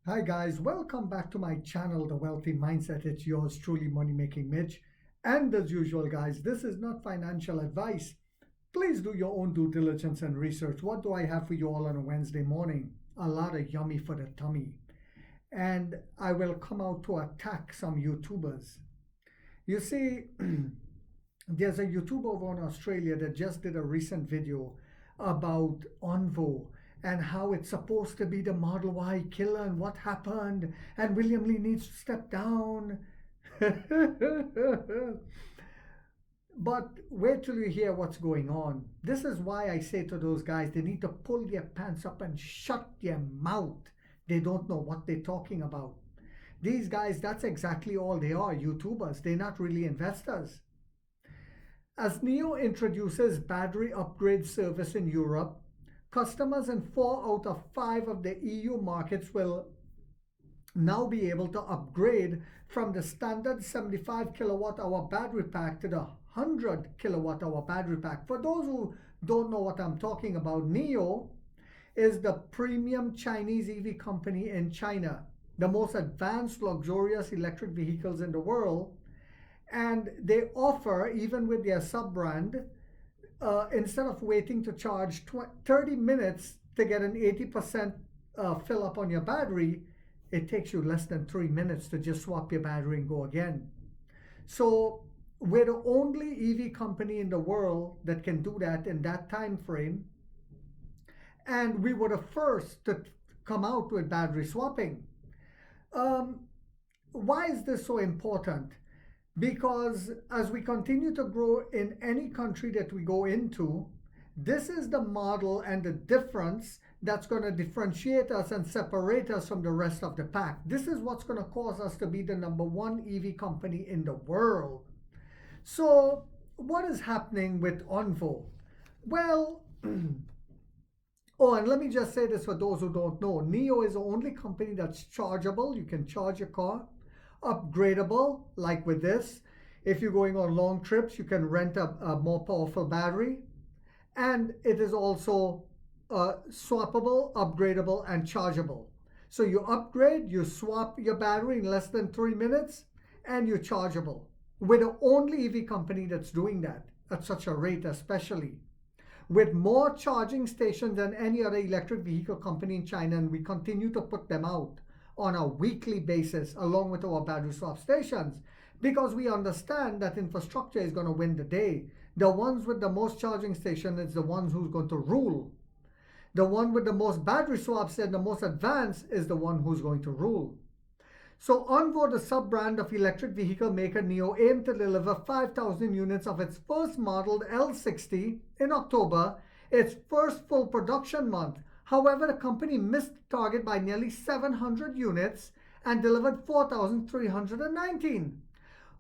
Hi guys, welcome back to my channel, The Wealthy Mindset. It's yours truly, Money Making Mitch. And as usual, guys, this is not financial advice. Please do your own due diligence and research. What do I have for you all on a Wednesday morning? A lot of yummy for the tummy. And I will come out to attack some YouTubers. You see, there's a YouTuber over in Australia that just did a recent video about Onvo and how it's supposed to be the Model Y killer and what happened, and William Lee needs to step down. But wait till you hear what's going on. This is why I say to those guys, they need to pull their pants up and shut their mouth. They don't know what they're talking about. These guys, that's exactly all they are, YouTubers. They're not really investors. As NIO introduces battery upgrade service in Europe, customers in 4 out of 5 of the EU markets will now be able to upgrade from the standard 75 kilowatt hour battery pack to the 100 kilowatt hour battery pack. For those who don't know what I'm talking about, NIO is the premium Chinese EV company in China, the most advanced luxurious electric vehicles in the world. And they offer, even with their sub-brand, instead of waiting to charge 30 minutes to get an 80% fill up on your battery, it takes you less than 3 minutes to just swap your battery and go again. So we're the only EV company in the world that can do that in that time frame. And we were the first to come out with battery swapping. Why is this so important? Because as we continue to grow in any country that we go into, this is the model and the difference that's going to differentiate us and separate us from the rest of the pack. This is what's going to cause us to be the #1 EV company in the world. So what is happening with Onvo? Well, oh, and let me just say this for those who don't know. NIO is the only company that's chargeable. You can charge your car. Upgradable, like with this. If you're going on long trips, you can rent a more powerful battery. And it is also swappable, upgradable, and chargeable. So you upgrade, you swap your battery in less than 3 minutes, and you're chargeable. We're the only EV company that's doing that at such a rate, especially with more charging stations than any other electric vehicle company in China, and we continue to put them out on a weekly basis along with our battery swap stations, because we understand that infrastructure is going to win the day. The ones with the most charging station is the ones who's going to rule. The one with the most battery swaps and the most advanced is the one who's going to rule. So Onvo, the sub-brand of electric vehicle maker NIO, aimed to deliver 5,000 units of its first modeled L60 in October, its first full production month. However, the company missed the target by nearly 700 units and delivered 4,319.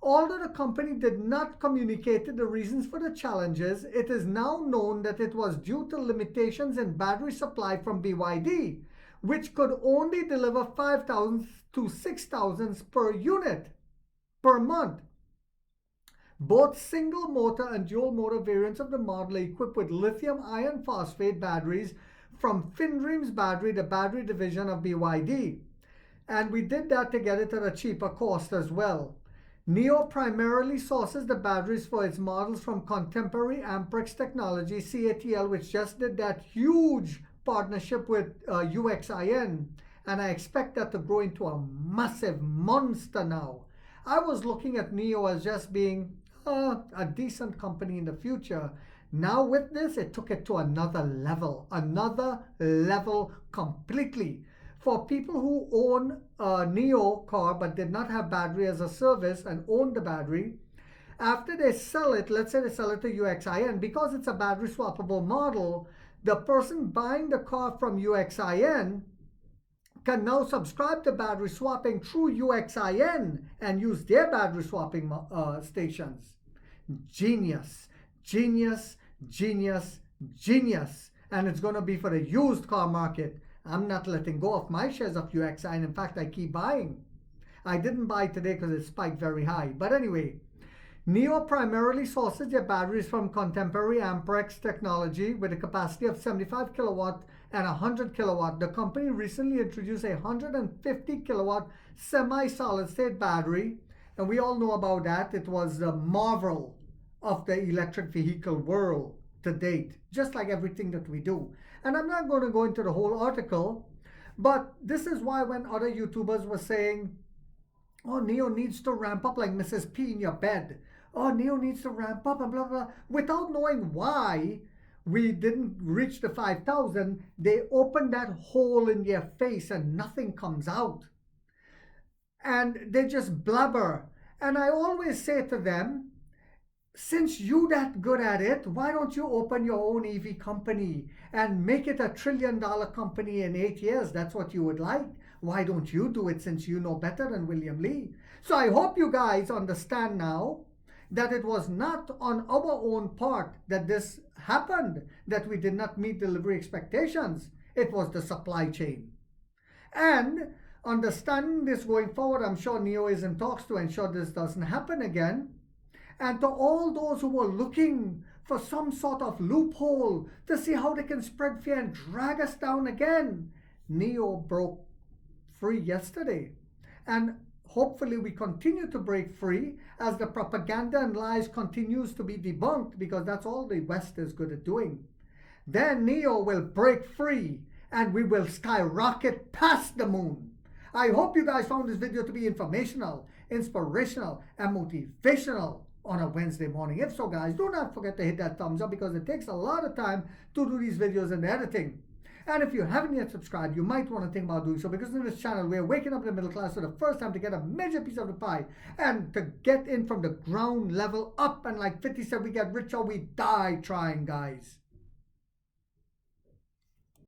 Although the company did not communicate the reasons for the challenges, it is now known that it was due to limitations in battery supply from BYD, which could only deliver 5,000 to 6,000 per unit per month. Both single motor and dual motor variants of the model are equipped with lithium iron phosphate batteries from FinDreams Battery, the battery division of BYD. And we did that to get it at a cheaper cost as well. NIO primarily sources the batteries for its models from Contemporary Amperex Technology, CATL, which just did that huge partnership with UXIN. And I expect that to grow into a massive monster now. I was looking at NIO as just being a decent company in the future. Now with this, it took it to another level completely. For people who own a NIO car but did not have battery as a service and own the battery, after they sell it, let's say they sell it to UXIN, because it's a battery swappable model, the person buying the car from UXIN can now subscribe to battery swapping through UXIN and use their battery swapping stations. Genius, genius, genius, genius. And it's going to be for the used car market. I'm not letting go of my shares of UXIN. In fact, I keep buying. I didn't buy today because it spiked very high. But anyway, NIO primarily sources their batteries from Contemporary Amperex Technology with a capacity of 75 kilowatt and 100 kilowatt. The company recently introduced a 150 kilowatt semi-solid state battery, and we all know about that. It was the marvel of the electric vehicle world to date, just like everything that we do. And I'm not going to go into the whole article, but this is why when other YouTubers were saying, oh, NIO needs to ramp up, like Mrs. P in your bed. Oh, NIO needs to ramp up and blah, blah, without knowing why we didn't reach the 5,000, they open that hole in their face and nothing comes out. And they just blubber. And I always say to them, since you that good at it, why don't you open your own EV company and make it $1 trillion company in 8 years? That's what you would like. Why don't you do it since you know better than William Lee? So I hope you guys understand now that it was not on our own part that this happened, that we did not meet delivery expectations. It was the supply chain. And understanding this going forward, I'm sure NIO is in talks to ensure this doesn't happen again. And to all those who were looking for some sort of loophole to see how they can spread fear and drag us down again, NIO broke free yesterday. And hopefully we continue to break free as the propaganda and lies continues to be debunked, because that's all the West is good at doing. Then NIO will break free and we will skyrocket past the moon. I hope you guys found this video to be informational, inspirational, and motivational on a Wednesday morning. If so, guys, do not forget to hit that thumbs up, because it takes a lot of time to do these videos and editing. And if you haven't yet subscribed, you might want to think about doing so, because in this channel, we're waking up the middle class for the first time to get a major piece of the pie and to get in from the ground level up. And like 50 said, we get rich or we die trying, guys.